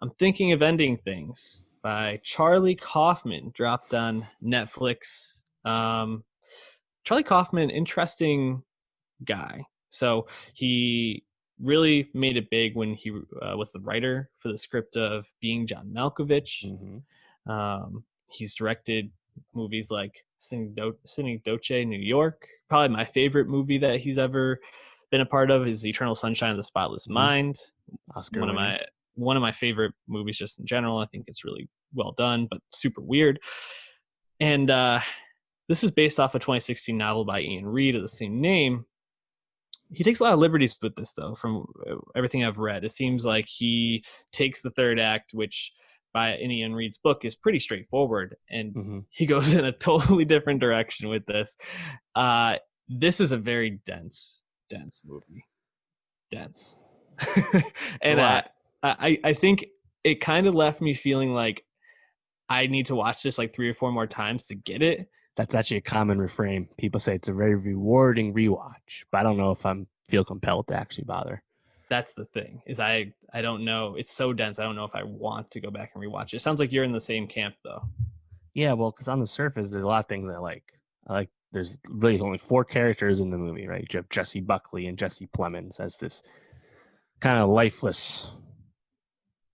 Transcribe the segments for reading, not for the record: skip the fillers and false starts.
I'm Thinking of Ending Things by Charlie Kaufman, dropped on Netflix. Charlie Kaufman, interesting guy. So he really made it big when he was the writer for the script of Being John Malkovich. Mm-hmm. He's directed movies like Singing Doce, New York. Probably my favorite movie that he's ever been a part of is Eternal Sunshine of the Spotless Mm-hmm. Mind. Oscar One of winner. my one of my favorite movies just in general. I think it's really well done, but super weird. And this is based off a 2016 novel by Ian Reid of the same name. He takes a lot of liberties with this, though, from everything I've read. It seems like he takes the third act, which by Ian Reid's book is pretty straightforward, and Mm-hmm. he goes in a totally different direction with this. This is a very dense movie. Dense. It's a And lot. I think it kind of left me feeling like I need to watch this like 3 or 4 more times to get it. That's actually a common refrain. People say it's a very rewarding rewatch, but I don't know if I'm feel compelled to actually bother. That's the thing is I don't know. It's so dense. I don't know if I want to go back and rewatch it. It sounds like you're in the same camp though. Yeah, well, because on the surface, there's a lot of things I like. There's really only four characters in the movie, right? You have Jesse Buckley and Jesse Plemons as this kind of lifeless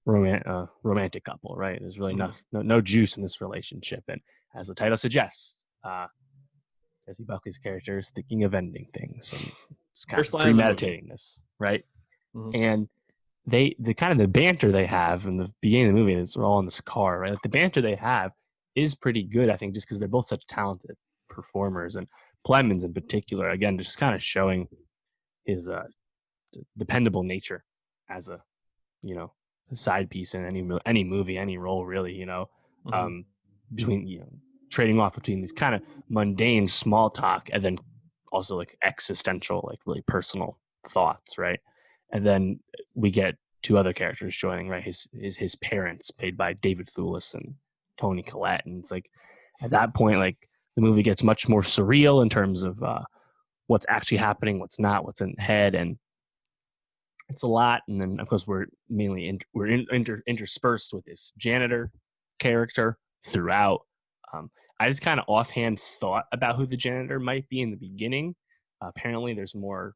romantic couple, right? There's really no juice in this relationship. And as the title suggests, Jesse Buckley's character is thinking of ending things and it's kind First of line of the movie. premeditating this, right? Mhm. And the kind of the banter they have in the beginning of the movie is all in this car, right? Like the banter they have is pretty good, I think, just because they're both such talented performers, and Plemons in particular, again, just kind of showing his dependable nature as a side piece in any movie, any role, really. Um, between trading off between these kind of mundane small talk and then also like existential, like really personal thoughts, right? And then we get two other characters joining, right? His parents, played by David Thewlis and Tony Collette, and it's like at that point, like the movie gets much more surreal in terms of what's actually happening, what's not, what's in the head, and it's a lot. And then of course we're mainly interspersed with this janitor character throughout. I just kind of offhand thought about who the janitor might be in the beginning. Apparently there's more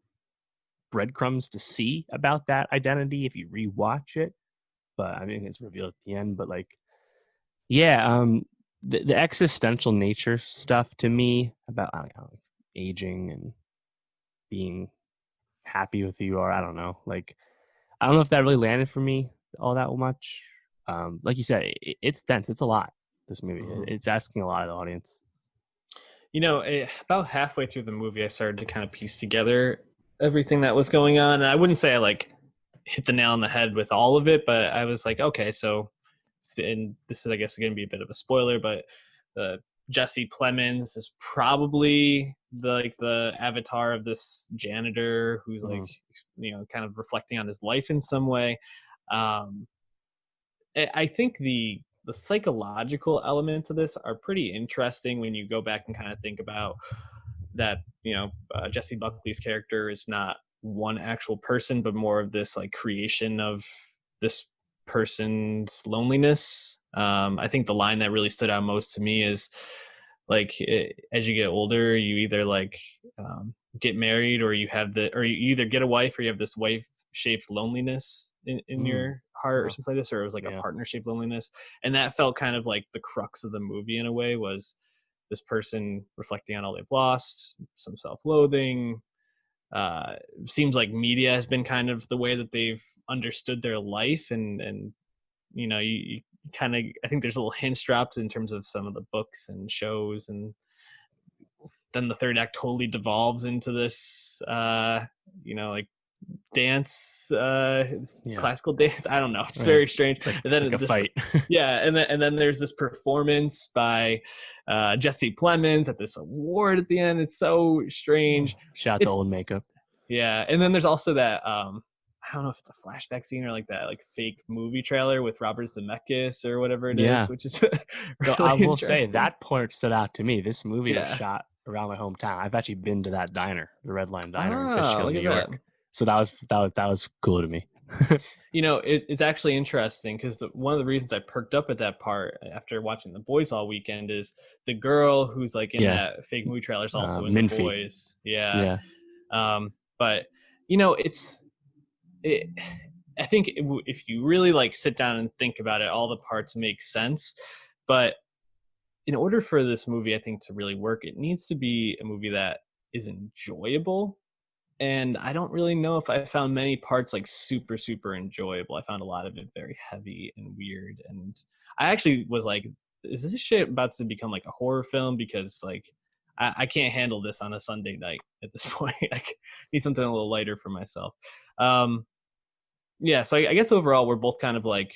breadcrumbs to see about that identity if you rewatch it, but I mean it's revealed at the end. But like, yeah, the existential nature stuff to me about, I don't know, aging and being happy with who you are, I don't know, like I don't know if that really landed for me all that much. Like you said, it's dense. It's a lot. This movie, it's asking a lot of the audience. About halfway through the movie, I started to kind of piece together everything that was going on. And I wouldn't say I like hit the nail on the head with all of it, but I was like, okay, so, and this is, I guess, going to be a bit of a spoiler, but Jesse Plemons is probably the avatar of this janitor who's like, kind of reflecting on his life in some way. I think the psychological elements of this are pretty interesting when you go back and kind of think about that. Jesse Buckley's character is not one actual person, but more of this like creation of this person's loneliness. I think the line that really stood out most to me is like, as you get older, you either like get married, or you either get a wife, or you have this wife shaped loneliness in your heart, or something like this, or it was like a partner shaped loneliness. And that felt kind of like the crux of the movie in a way, was this person reflecting on all they've lost, some self-loathing. Seems like media has been kind of the way that they've understood their life, and you kind of, I think there's little hints dropped in terms of some of the books and shows, and then the third act totally devolves into this like dance, classical dance. I don't know, it's very strange. It's like a fight. Yeah, and then there's this performance by Jesse Plemons at this award at the end. It's so strange. Shout out to old makeup. Yeah, and then there's also that I don't know if it's a flashback scene or like that like fake movie trailer with Robert Zemeckis or whatever it is, which is really so I will say that part stood out to me. This movie was shot around my hometown. I've actually been to that diner, the Red Line Diner in Fishkill, New York. So that was cool to me. It's actually interesting because one of the reasons I perked up at that part after watching The Boys all weekend is the girl who's like in Yeah, that fake movie trailer is also in The Minfie. Boys. Yeah. Yeah, But it, I think if you really like sit down and think about it, all the parts make sense. But in order for this movie, I think, to really work, it needs to be a movie that is enjoyable. And I don't really know if I found many parts like super, super enjoyable. I found a lot of it very heavy and weird. And I actually was like, is this shit about to become like a horror film? Because like I can't handle this on a Sunday night at this point. I need something a little lighter for myself. Um, yeah, so I guess overall we're both kind of like,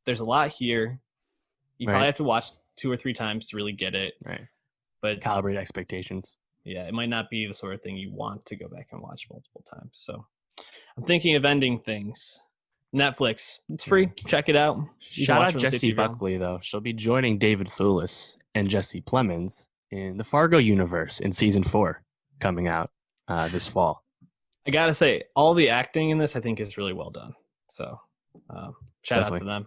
there's a lot here. You probably right, have to watch 2 or 3 times to really get it. right. But Calibrate expectations. yeah, it might not be the sort of thing you want to go back and watch multiple times. So I'm thinking of ending things. Netflix, it's Yeah. free. Check it out. You can Shout watch out it on the Jessie safety of your home. Buckley though. She'll be joining David Thewlis and Jesse Plemons in the Fargo universe in season 4, coming out this fall. I gotta say, all the acting in this I think is really well done. So shout out to Definitely. them.